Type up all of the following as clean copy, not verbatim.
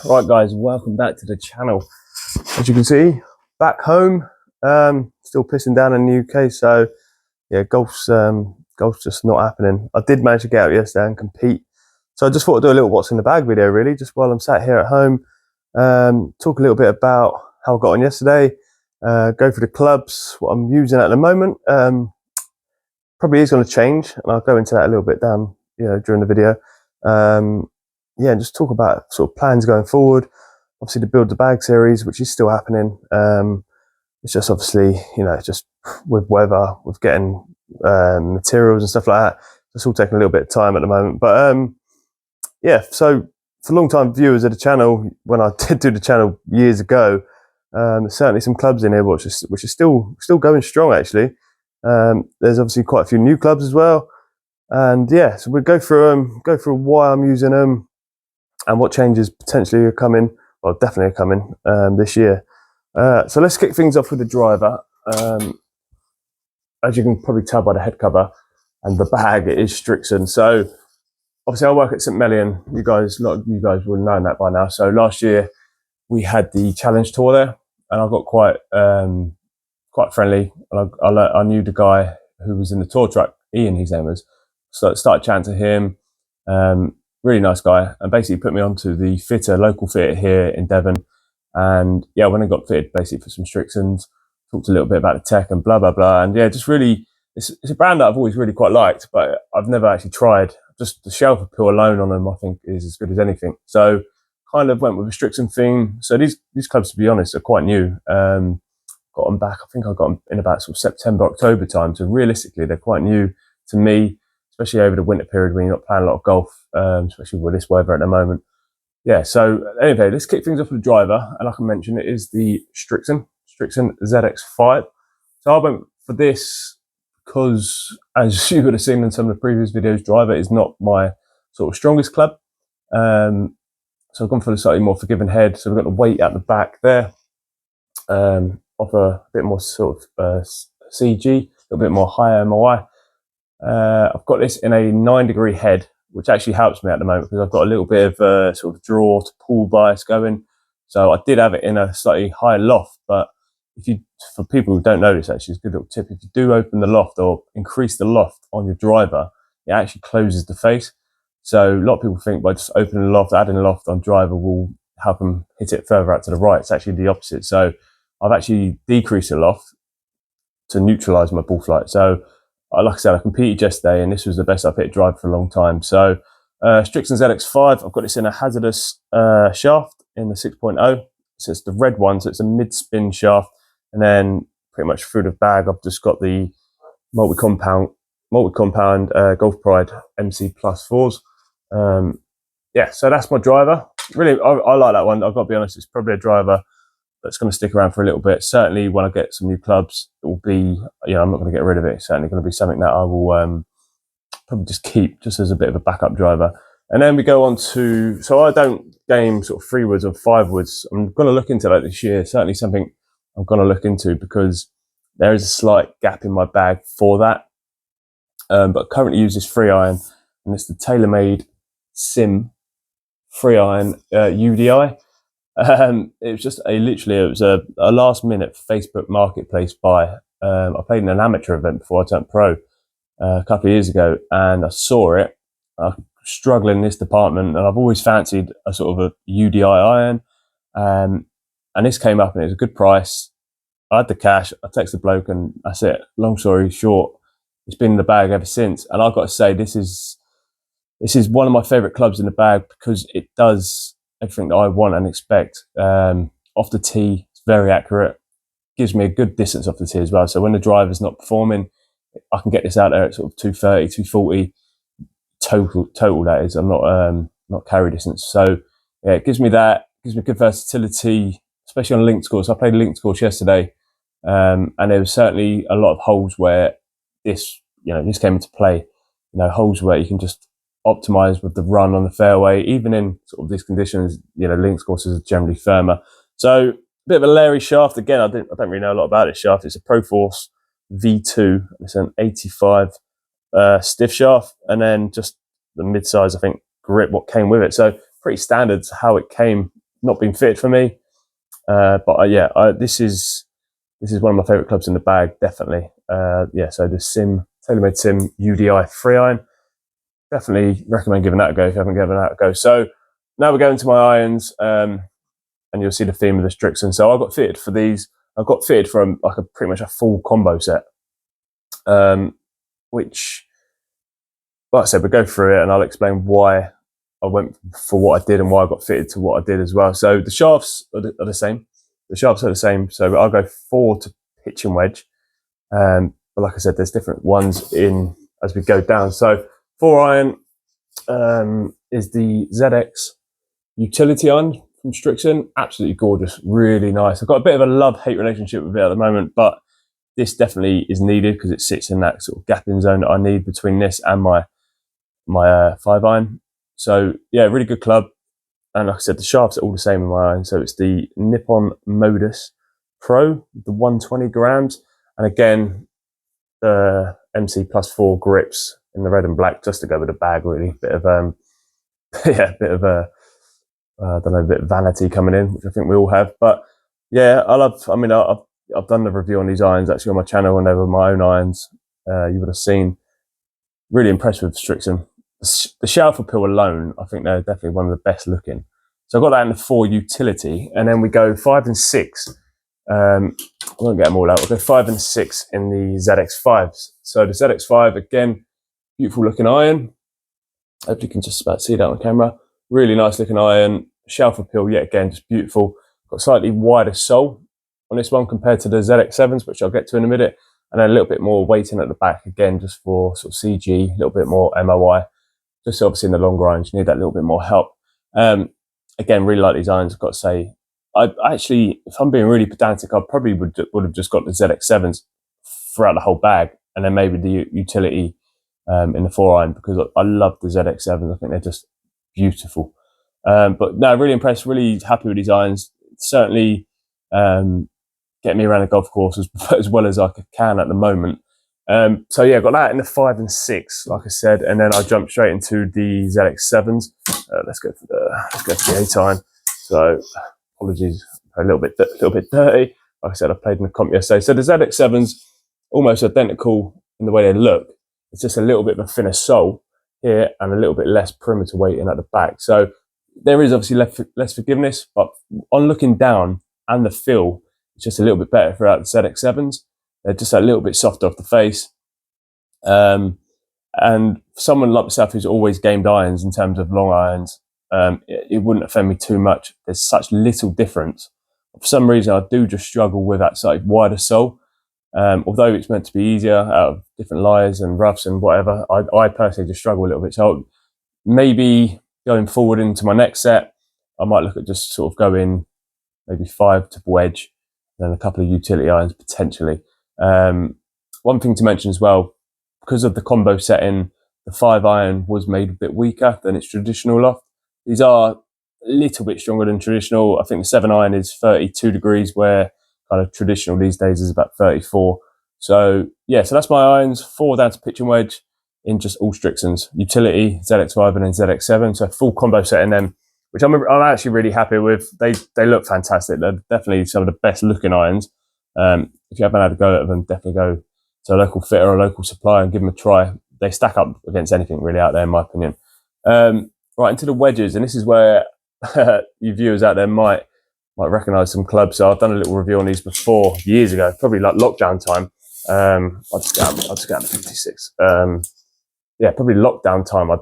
Right guys, welcome back to the channel. As you can see, back home, still pissing down in the UK, so yeah, golf's just not happening. I did manage to get out yesterday and compete, so I just thought I'd do a little what's in the bag video really, just while I'm sat here at home. Talk a little bit about how I got on yesterday, go through the clubs, what I'm using at the moment. Probably is going to change, and I'll go into that a little bit down, during the video. Yeah, and just talk about sort of plans going forward. Obviously, the Build the Bag series, which is still happening. It's just obviously, just with weather, with getting materials and stuff like that, it's all taking a little bit of time at the moment. But yeah, so for long-time viewers of the channel, when I did do the channel years ago, there's certainly some clubs in here which are still going strong actually. There's obviously quite a few new clubs as well, and yeah, so we'll go through why I'm using them and what changes potentially are coming, well definitely are coming this year. So let's kick things off with the driver. As you can probably tell by the head cover and the bag, it is Strixon. So obviously I work at St Mellion. A lot of you guys will know that by now. So last year we had the challenge tour there, and I got quite friendly. I knew the guy who was in the tour truck, Ian his name was, so I started chatting to him. Really nice guy, and basically put me onto the local fitter here in Devon. And yeah, when I got fitted basically for some Strixons, talked a little bit about the tech and blah blah blah, and yeah, just really it's a brand that I've always really quite liked, but I've never actually tried. Just the shelf appeal alone on them I think is as good as anything, so kind of went with a Strixon thing. So these clubs, to be honest, are quite new. Got them back, I think I got them in about sort of September, October time, so realistically they're quite new to me, especially over the winter period when you're not playing a lot of golf, especially with this weather at the moment. Yeah, so anyway, let's kick things off with the driver, and like I mentioned, it is the Strixon ZX5. So I went for this because, as you would have seen in some of the previous videos, driver is not my sort of strongest club. So I've gone for the slightly more forgiving head. So we've got the weight at the back there, offer a bit more sort of CG, a little bit more higher MOI. I've got this in a 9-degree head, which actually helps me at the moment because I've got a little bit of sort of draw to pull bias going. So I did have it in a slightly higher loft, but for people who don't know this, actually, it's a good little tip. If you do open the loft or increase the loft on your driver, it actually closes the face. So a lot of people think by just opening the loft, adding a loft on driver will help them hit it further out to the right. It's actually the opposite. So I've actually decreased the loft to neutralize my ball flight. So like I said, I competed yesterday, and this was the best I've hit a driver for a long time. So Strixon ZX5, I've got this in a hazardous shaft in the 6.0. So it's the red one, so it's a mid-spin shaft. And then pretty much through the bag, I've just got the multi-compound Golf Pride MC Plus 4s. Yeah, so that's my driver. Really, I like that one. I've got to be honest, it's probably a driver that's going to stick around for a little bit. Certainly when I get some new clubs, it will be, I'm not going to get rid of it. It's certainly going to be something that I will probably just keep just as a bit of a backup driver. And then we go on to, so I don't game sort of 3 woods or 5 woods. I'm going to look into that this year. Certainly something I'm going to look into because there is a slight gap in my bag for that. But I currently use this 3-iron, and it's the TaylorMade Sim 3-iron UDI. It was just it was a last minute Facebook marketplace buy. I played in an amateur event before I turned pro a couple of years ago, and I saw it. I'm struggling in this department, and I've always fancied a sort of a UDI iron. And this came up, and it was a good price. I had the cash. I texted the bloke, and that's it. Long story short, it's been in the bag ever since. And I've got to say, this is one of my favorite clubs in the bag because it does everything that I want and expect. Off the tee, it's very accurate. Gives me a good distance off the tee as well. So when the driver's not performing, I can get this out there at sort of 230, 240 total. That is, I'm not carry distance. So yeah, it gives me that. Gives me good versatility, especially on a linked course. I played a linked course yesterday, and there was certainly a lot of holes where this came into play. Holes where you can just optimize with the run on the fairway, even in sort of these conditions. Links courses are generally firmer. So a bit of a Larry shaft. Again, I don't really know a lot about this shaft. It's a Pro Force V2. It's an 85 stiff shaft, and then just the mid-size, I think, grip what came with it. So pretty standard how it came not been fitted for me. But yeah, this is one of my favourite clubs in the bag, definitely. Yeah, so the TaylorMade Sim UDI 3-iron. Definitely recommend giving that a go if you haven't given that a go. So now we're going to my irons, and you'll see the theme of the Strixon. So I got fitted for these. I got fitted from like pretty much a full combo set, which, like I said, we'll go through it and I'll explain why I went for what I did and why I got fitted to what I did as well. So the shafts are the same. The shafts are the same. So I'll go 4 to pitch and wedge. But like I said, there's different ones in as we go down. So 4-iron is the ZX utility iron from Strixon. Absolutely gorgeous, really nice. I've got a bit of a love-hate relationship with it at the moment, but this definitely is needed because it sits in that sort of gapping zone that I need between this and my 5-iron. So yeah, really good club. And like I said, the shafts are all the same in my iron. So it's the Nippon Modus Pro, the 120 grams. And again, the MC plus 4 grips in the red and black, just to go with the bag, really. Bit of yeah, bit of I don't know, a bit of vanity coming in, which I think we all have. But yeah, I've done the review on these irons actually on my channel, and they were my own irons. You would have seen. Really impressed with Strixon. The shower pill alone, I think they're definitely one of the best looking. So I got that in the 4 utility, and then we go 5 and 6. I won't get them all out. We'll go 5 and 6 in the ZX5s. So the ZX5, again, beautiful looking iron. Hope you can just about see that on camera. Really nice looking iron. Shower pill, yet again, just beautiful. Got slightly wider sole on this one compared to the ZX7s, which I'll get to in a minute. And then a little bit more weighting at the back, again, just for sort of CG, a little bit more MOI. Just obviously in the longer irons, you need that little bit more help. Again, really like these irons, I've got to say. I actually, if I'm being really pedantic, I probably would have just got the ZX7s throughout the whole bag, and then maybe the utility in the 4-iron, because I love the ZX7s. I think they're just beautiful. But no, really impressed, really happy with these irons. Certainly get me around the golf course as well as I can at the moment. So yeah, got that in the 5 and 6, like I said, and then I jumped straight into the ZX7s. Let's go for the 8-iron. So apologies, a little bit dirty. Like I said, I played in the comp yesterday. So the ZX7s, almost identical in the way they look. It's just a little bit of a thinner sole here and a little bit less perimeter weighting at the back. So there is obviously less forgiveness, but on looking down and the feel, it's just a little bit better throughout the ZX7s. They're just a little bit softer off the face. And for someone like myself who's always gamed irons in terms of long irons, it wouldn't offend me too much. There's such little difference. For some reason, I do just struggle with that slightly wider sole. Although it's meant to be easier out of different lies and roughs and whatever, I personally just struggle a little bit. So maybe going forward into my next set, I might look at just sort of going maybe 5 to wedge, and then a couple of utility irons potentially. One thing to mention as well, because of the combo setting, the 5-iron was made a bit weaker than its traditional loft. These are a little bit stronger than traditional. I think the 7-iron is 32 degrees, where kind of traditional these days is about 34. So yeah, so that's my irons. 4 down to pitch and wedge in just all Strixons. Utility, ZX5 and then ZX7. So full combo set in them, which I'm actually really happy with. They look fantastic. They're definitely some of the best looking irons. If you haven't had a go at them, definitely go to a local fitter or a local supplier and give them a try. They stack up against anything really out there, in my opinion. Right, into the wedges, and this is where you viewers out there might recognise some clubs. So I've done a little review on these before, years ago, probably like lockdown time. I'll just get out the 56. Yeah, probably lockdown time. I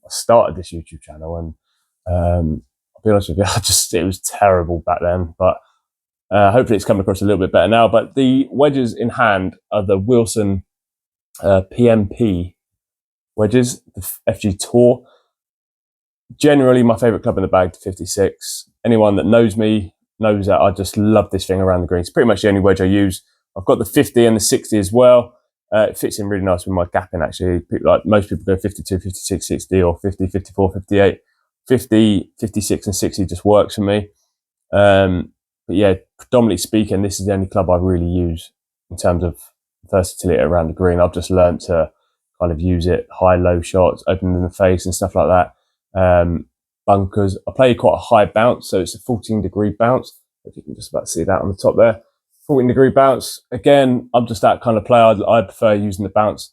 started this YouTube channel, and I'll be honest with you, it was terrible back then, but hopefully it's coming across a little bit better now. But the wedges in hand are the Wilson PMP wedges, the FG Tour. Generally my favourite club in the bag, the 56. Anyone that knows me knows that I just love this thing around the green. It's pretty much the only wedge I use. I've got the 50 and the 60 as well. It fits in really nice with my gapping, actually. Like most people go 52, 56, 60, or 50, 54, 58. 50, 56 and 60 just works for me. But yeah, predominantly speaking, this is the only club I really use in terms of versatility around the green. I've just learned to kind of use it high, low shots, opening in the face and stuff like that. bunkers. I play quite a high bounce, so it's a 14-degree bounce. If you can just about see that on the top there. 14-degree bounce. Again, I'm just that kind of player. I prefer using the bounce.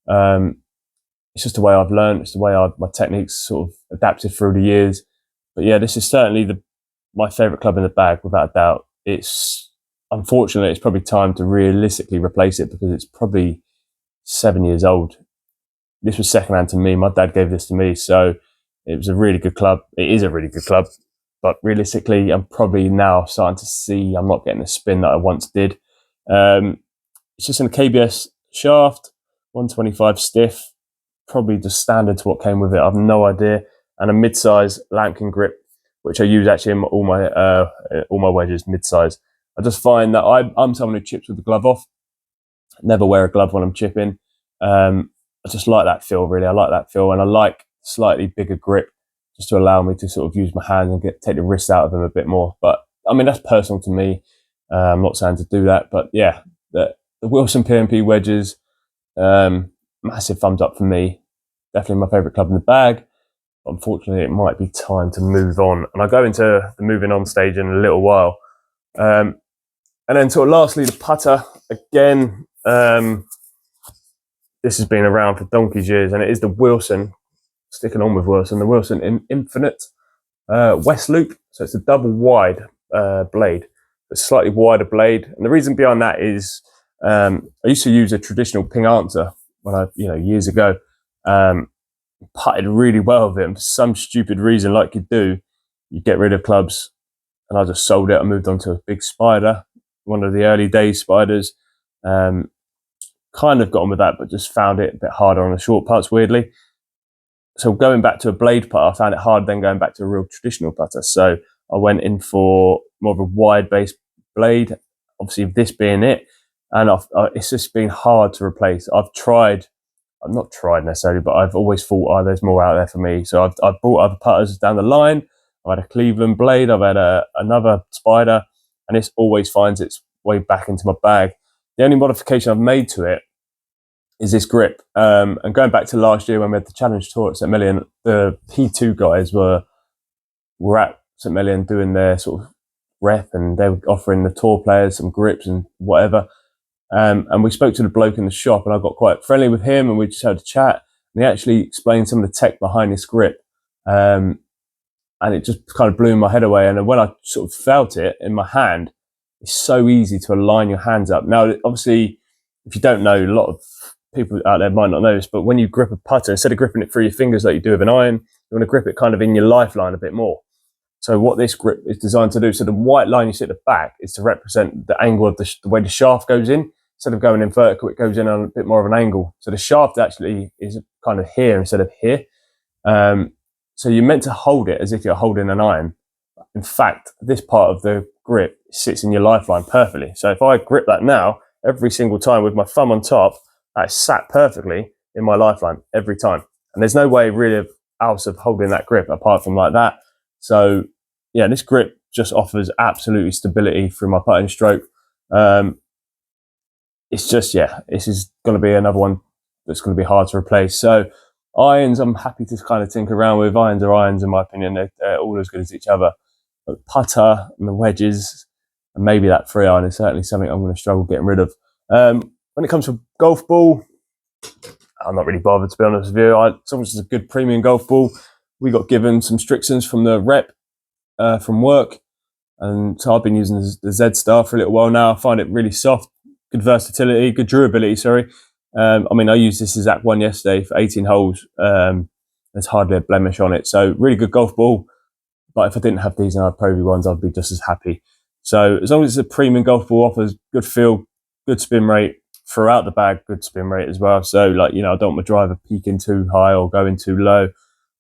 It's just the way I've learned. It's the way my techniques sort of adapted through the years. But yeah, this is certainly my favourite club in the bag, without a doubt. Unfortunately, it's probably time to realistically replace it because it's probably 7 years old. This was secondhand to me. My dad gave this to me, so it was a really good club. It is a really good club, but realistically, I'm probably now starting to see I'm not getting the spin that I once did. It's just in a KBS shaft, 125 stiff, probably just standard to what came with it. I've no idea. And a mid-size lambkin grip, which I use actually in all my wedges, mid-size. I just find that I'm someone who chips with the glove off. Never wear a glove when I'm chipping. I just like that feel, really. I like that feel, and I like slightly bigger grip just to allow me to sort of use my hands and take the wrist out of them a bit more. But I mean, that's personal to me. I'm not saying to do that, but yeah, the Wilson PMP wedges, massive thumbs up for me. Definitely my favourite club in the bag. But unfortunately, it might be time to move on, and I'll go into the moving on stage in a little while. And then sort of lastly, the putter again. This has been around for donkey's years, and it is the Wilson. Sticking on with Wilson, the Wilson Infinite West Loop. So it's a double wide blade, a slightly wider blade. And the reason behind that is I used to use a traditional ping answer when years ago. Putted really well with it, and for some stupid reason, like you do, you get rid of clubs, and I just sold it. I moved on to a big Spider, one of the early days Spiders. Kind of got on with that, but just found it a bit harder on the short putts, weirdly. So going back to a blade putter, I found it hard then going back to a real traditional putter. So I went in for more of a wide base blade, obviously this being it. And it's just been hard to replace. I've not tried necessarily, but I've always thought, there's more out there for me. So I've bought other putters down the line. I've had a Cleveland blade. I've had another Spider, and this always finds its way back into my bag. The only modification I've made to it is this grip. And going back to last year when we had the Challenge Tour at St Million, the P2 guys were at St Million doing their sort of rep, and they were offering the tour players some grips and whatever. And we spoke to the bloke in the shop, and I got quite friendly with him, and we just had a chat. And he actually explained some of the tech behind this grip. And it just kind of blew my head away. And when I sort of felt it in my hand, it's so easy to align your hands up. Now, obviously, if you don't know, a lot of people out there might not know this, but when you grip a putter, instead of gripping it through your fingers like you do with an iron, you want to grip it kind of in your lifeline a bit more. So what this grip is designed to do, so the white line you see at the back is to represent the angle of the way the shaft goes in. Instead of going in vertical, it goes in on a bit more of an angle. So the shaft actually is kind of here instead of here. So you're meant to hold it as if you're holding an iron. In fact, this part of the grip sits in your lifeline perfectly. So if I grip that now, every single time with my thumb on top, that's sat perfectly in my lifeline every time. And there's no way really else of holding that grip apart from like that. So yeah, this grip just offers absolutely stability through my putting stroke. It's just, this is going to be another one that's going to be hard to replace. So irons, I'm happy to kind of tinker around with. Irons are irons, in my opinion. They're all as good as each other. But putter and the wedges, and maybe that 3-iron is certainly something I'm going to struggle getting rid of. When it comes to golf ball, I'm not really bothered, to be honest with you. As long as it's a good premium golf ball. We got given some Strixons from the rep from work. And so I've been using the Z Star for a little while now. I find it really soft, good versatility, good durability, sorry. I mean, I used this exact one yesterday for 18 holes. There's hardly a blemish on it. So really good golf ball. But if I didn't have these and I had Pro V ones, I'd be just as happy. So as long as it's a premium golf ball, offers good feel, good spin rate throughout the bag, good spin rate as well. So I don't want my driver peaking too high or going too low.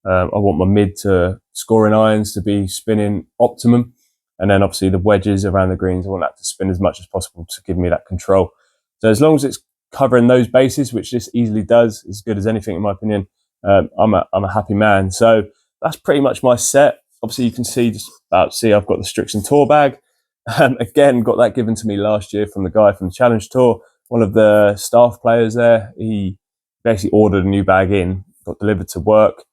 I want my mid to scoring irons to be spinning optimum. And then obviously the wedges around the greens, I want that to spin as much as possible to give me that control. So as long as it's covering those bases, which this easily does, as good as anything in my opinion, I'm a happy man. So that's pretty much my set. Obviously you can see I've got the Strixon Tour bag. Again, got that given to me last year from the guy from the Challenge Tour. One of the staff players there, he basically ordered a new bag in, got delivered to work.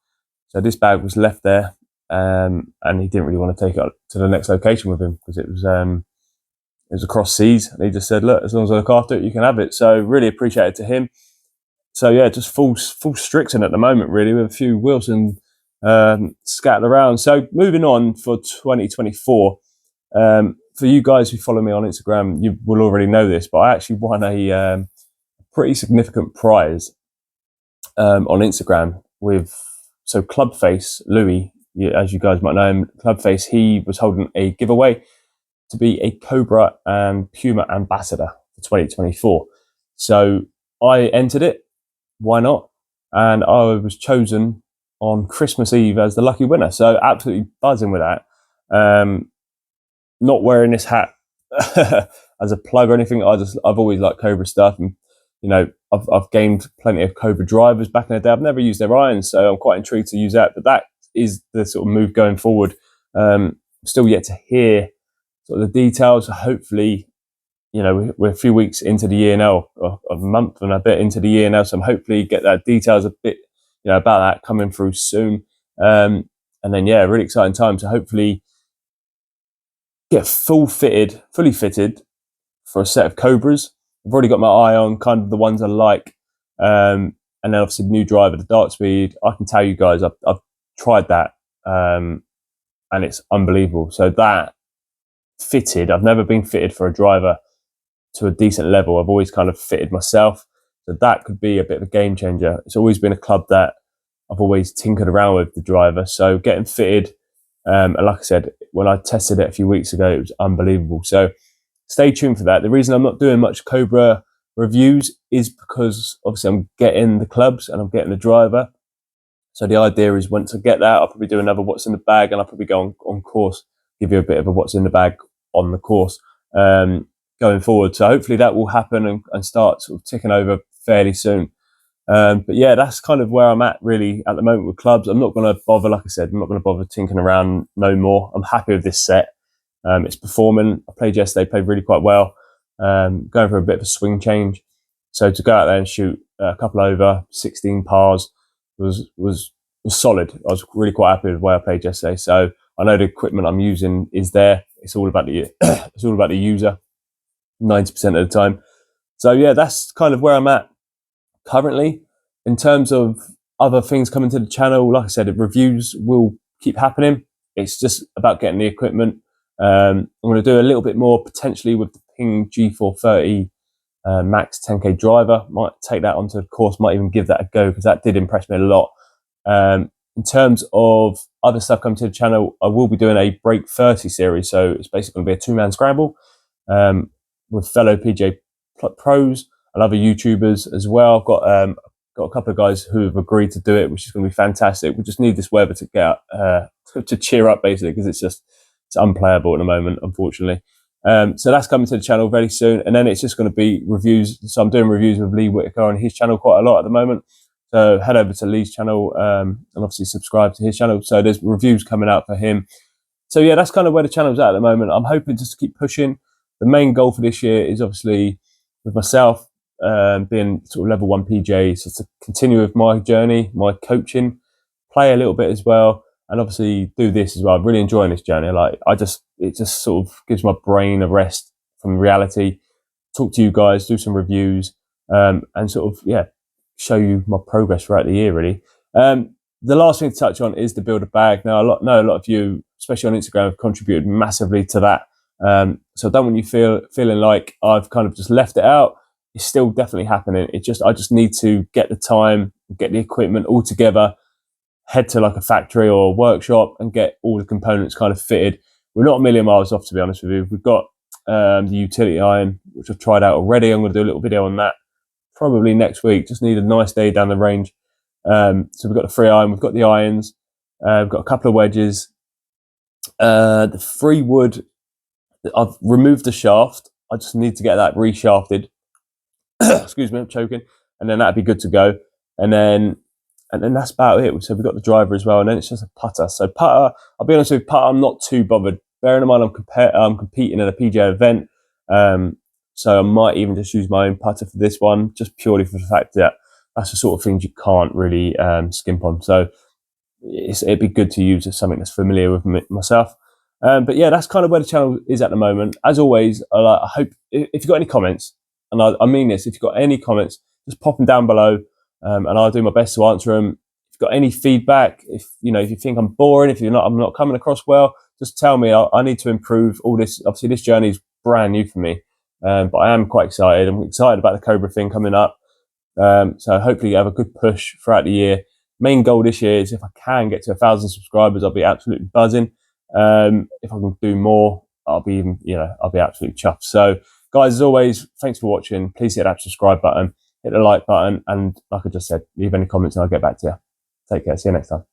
So this bag was left there. and he didn't really want to take it to the next location with him because it was across seas, and he just said, "Look, as long as I look after it, you can have it." So really appreciate it to him. So yeah, just full Strixon at the moment, really, with a few Wilson scattered around. So moving on for 2024. For you guys who follow me on Instagram, you will already know this, but I actually won a pretty significant prize on Instagram with Clubface Louis, as you guys might know him. Clubface, he was holding a giveaway to be a Cobra and Puma ambassador for 2024. So I entered it. Why not? And I was chosen on Christmas Eve as the lucky winner. So absolutely buzzing with that. Not wearing this hat as a plug or anything. I've always liked Cobra stuff, and I've gained plenty of Cobra drivers back in the day. I've never used their irons, so I'm quite intrigued to use that. But that is the sort of move going forward. Still yet to hear sort of the details. Hopefully, we're a few weeks into the year now, or a month and a bit into the year now. So I'm hopefully get that details a bit, about that coming through soon. And then really exciting time to hopefully get fully fitted for a set of Cobras. I've already got my eye on kind of the ones I like. And then obviously the new driver, the W.I.T.B. I can tell you guys, I've tried that, and it's unbelievable. So that fitted, I've never been fitted for a driver to a decent level. I've always kind of fitted myself. So that could be a bit of a game changer. It's always been a club that I've always tinkered around with the driver. So getting fitted, and like I said, when I tested it a few weeks ago, it was unbelievable. So stay tuned for that. The reason I'm not doing much Cobra reviews is because obviously I'm getting the clubs and I'm getting the driver. So the idea is once I get that, I'll probably do another what's in the bag, and I'll probably go on course, give you a bit of a what's in the bag on the course going forward. So hopefully that will happen and start sort of ticking over fairly soon. But yeah, that's kind of where I'm at really at the moment with clubs. I'm not going to bother, like I said, I'm not going to bother tinkering around no more. I'm happy with this set. It's performing. I played yesterday, played really quite well. Going for a bit of a swing change. So to go out there and shoot a couple over 16 pars was solid. I was really quite happy with the way I played yesterday. So I know the equipment I'm using is there. It's all about the it's all about the user 90% of the time. So yeah, that's kind of where I'm at currently. In terms of other things coming to the channel, like I said, reviews will keep happening. It's just about getting the equipment. I'm going to do a little bit more potentially with the Ping G430 Max 10K driver. Might take that onto the course, might even give that a go because that did impress me a lot. In terms of other stuff coming to the channel, I will be doing a Break 30 series. So it's basically going to be a two-man scramble with fellow PGA pros and other YouTubers as well. I've got a couple of guys who have agreed to do it, which is going to be fantastic. We just need this weather to get to cheer up basically, because it's unplayable at the moment, unfortunately. So that's coming to the channel very soon, and then it's just going to be reviews. So I'm doing reviews with Lee Whitaker on his channel quite a lot at the moment. So head over to Lee's channel and obviously subscribe to his channel. So there's reviews coming out for him. So yeah, that's kind of where the channel's at the moment. I'm hoping just to keep pushing. The main goal for this year is obviously with myself being sort of level 1 PJ, so to continue with my journey, my coaching, play a little bit as well, and obviously do this as well. I'm really enjoying this journey. It just sort of gives my brain a rest from reality. Talk to you guys, do some reviews, and sort of show you my progress throughout the year. Really, the last thing to touch on is the build a bag. Now, a lot of you, especially on Instagram, have contributed massively to that. So I don't want you feeling like I've kind of just left it out. It's still definitely happening. I just need to get the time, get the equipment all together, head to like a factory or a workshop and get all the components kind of fitted. We're not a million miles off, to be honest with you. We've got the utility iron, which I've tried out already. I'm going to do a little video on that probably next week. Just need a nice day down the range. So we've got the free iron, we've got the irons, we've got a couple of wedges. The free wood, I've removed the shaft. I just need to get that reshafted. Excuse me, I'm choking. And then that'd be good to go. And then that's about it. So we've got the driver as well, and then it's just a putter. So putter, I'll be honest with you, putter, I'm not too bothered. Bearing in mind I'm competing in a PGA event, so I might even just use my own putter for this one, just purely for the fact that that's the sort of things you can't really skimp on. So it'd be good to use as something that's familiar with myself. But yeah, that's kind of where the channel is at the moment. As always, I hope if you've got any comments, and I mean this, if you've got any comments, just pop them down below, and I'll do my best to answer them. If you've got any feedback, if you think I'm boring, if I'm not coming across well, just tell me. I need to improve all this. Obviously, this journey is brand new for me, but I am quite excited. I'm excited about the Cobra thing coming up. So hopefully you have a good push throughout the year. Main goal this year is if I can get to 1,000 subscribers, I'll be absolutely buzzing. If I can do more, I'll be absolutely chuffed. So guys, as always, thanks for watching. Please hit that subscribe button, hit the like button, and like I just said, leave any comments and I'll get back to you. Take care. See you next time.